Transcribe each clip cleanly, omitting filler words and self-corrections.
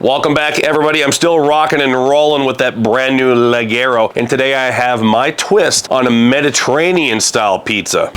Welcome back, everybody. I'm still rocking and rolling with that brand new Leggero, and today I have my twist on a Mediterranean style pizza.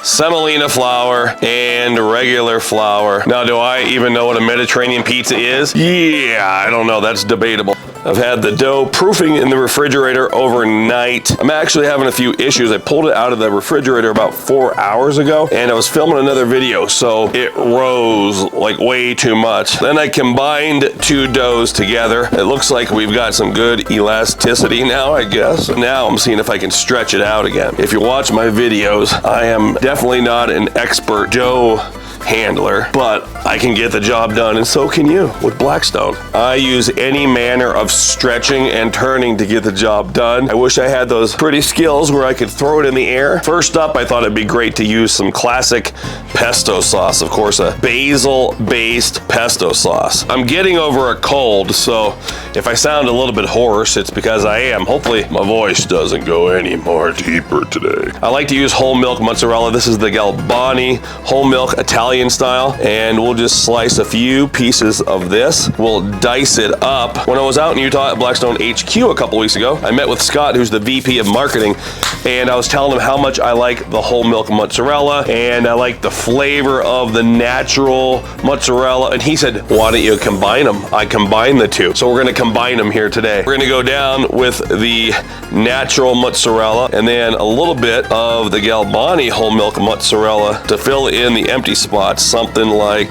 Semolina flour and regular flour. Now, do I even know what a Mediterranean pizza is? Yeah, I don't know. That's debatable. I've had the dough proofing in the refrigerator overnight. I'm actually having a few issues. I pulled it out of the refrigerator about 4 hours ago, and I was filming another video, so it rose like way too much. Then I combined two doughs together. It looks like we've got some good elasticity now, I guess. Now I'm seeing if I can stretch it out again. If you watch my videos, I am definitely not an expert dough handler, but I can get the job done, and so can you with Blackstone. I use any manner of stretching and turning to get the job done. I wish I had those pretty skills where I could throw it in the air. First up, I thought it'd be great to use some classic pesto sauce. Of course, a basil-based pesto sauce. I'm getting over a cold, so if I sound a little bit hoarse, it's because I am. Hopefully, my voice doesn't go any more deeper today. I like to use whole milk mozzarella. This is the Galbani whole milk Italian style, and we'll just slice a few pieces of this. We'll dice it up. When I was out in Utah at Blackstone HQ a couple weeks ago, I met with Scott, who's the VP of marketing, and I was telling him how much I like the whole milk mozzarella, and I like the flavor of the natural mozzarella, and he said, why don't you combine them? I combine the two. So we're gonna combine them here today. We're gonna go down with the natural mozzarella and then a little bit of the Galbani whole milk mozzarella to fill in the empty spots, something like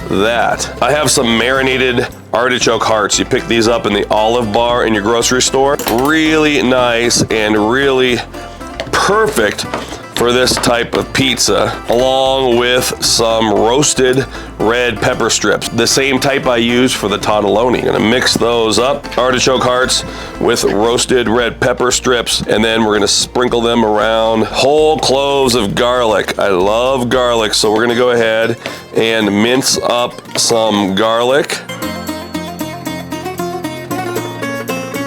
that. I have some marinated artichoke hearts. You pick these up in the Olive Bar in your grocery store. Really nice and really perfect for this type of pizza, along with some roasted red pepper strips. The same type I use for the Todd. Gonna mix those up. Artichoke hearts with roasted red pepper strips, and then we're gonna sprinkle them around whole cloves of garlic. I love garlic, so we're gonna go ahead and mince up some garlic.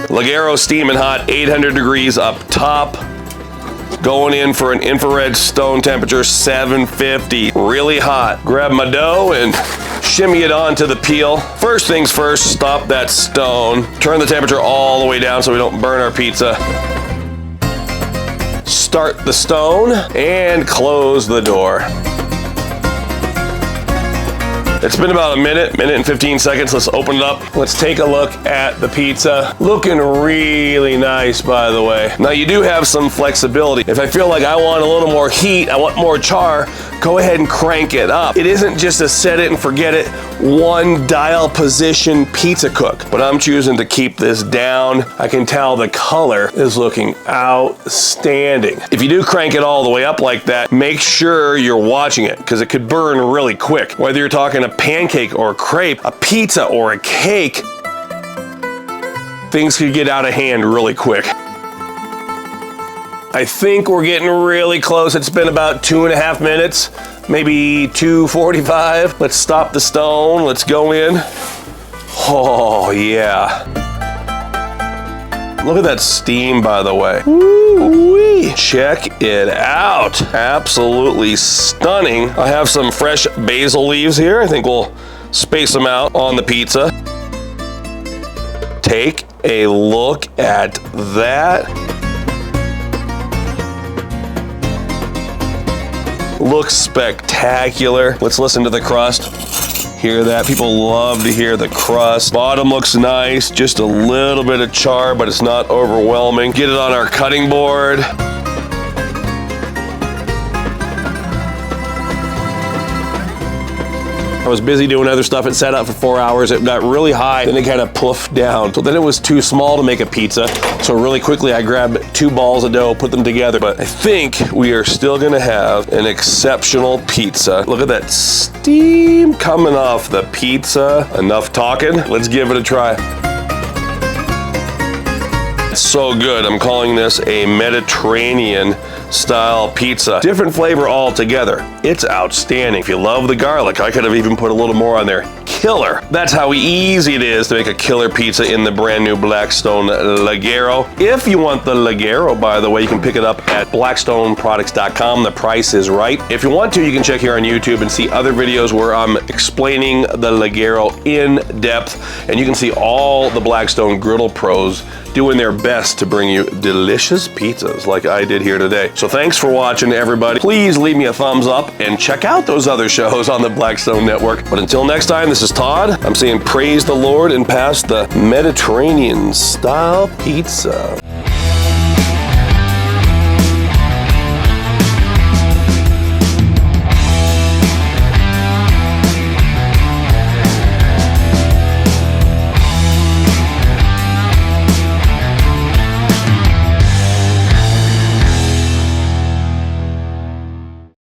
Leggero steaming hot, 800 degrees up top. Going in for an infrared stone temperature, 750, really hot. Grab my dough and shimmy it onto the peel. First things first, stop that stone. Turn the temperature all the way down so we don't burn our pizza. Start the stone and close the door. It's been about a minute and 15 seconds. Let's open it up. Let's take a look at the pizza. Looking really nice, by the way. Now, you do have some flexibility. If I feel like I want a little more heat, I want more char, go ahead and crank it up. It isn't just a set it and forget it, one dial position pizza cook, but I'm choosing to keep this down. I can tell the color is looking outstanding. If you do crank it all the way up like that, make sure you're watching it, because it could burn really quick. Whether you're talking a pancake or a crepe, a pizza or a cake, things could get out of hand really quick. I think we're getting really close. It's been about 2.5 minutes, maybe 2:45. Let's stop the stone. Let's go in. Oh, yeah. Look at that steam, by the way. Woo-wee. Check it out. Absolutely stunning. I have some fresh basil leaves here. I think we'll space them out on the pizza. Take a look at that. Looks spectacular. Let's listen to the crust. Hear that? People love to hear the crust. Bottom looks nice, just a little bit of char, but it's not overwhelming. Get it on our cutting board. I was busy doing other stuff. It sat out for 4 hours. It got really high, then it kind of poofed down. So then it was too small to make a pizza. So really quickly, I grabbed 2 balls of dough, put them together. But I think we are still gonna have an exceptional pizza. Look at that steam coming off the pizza. Enough talking, let's give it a try. It's so good. I'm calling this a Mediterranean style pizza. Different flavor altogether. It's outstanding. If you love the garlic, I could have even put a little more on there. killer. That's how easy it is to make a killer pizza in the brand new Blackstone Leggero. If you want the Leggero, by the way, you can pick it up at blackstoneproducts.com. The price is right. If you want to, you can check here on YouTube and see other videos where I'm explaining the Leggero in depth, and you can see all the Blackstone Griddle pros doing their best to bring you delicious pizzas like I did here today. So thanks for watching, everybody. Please leave me a thumbs up and check out those other shows on the Blackstone Network. But until next time, this is Todd. I'm saying praise the Lord and pass the Mediterranean style pizza.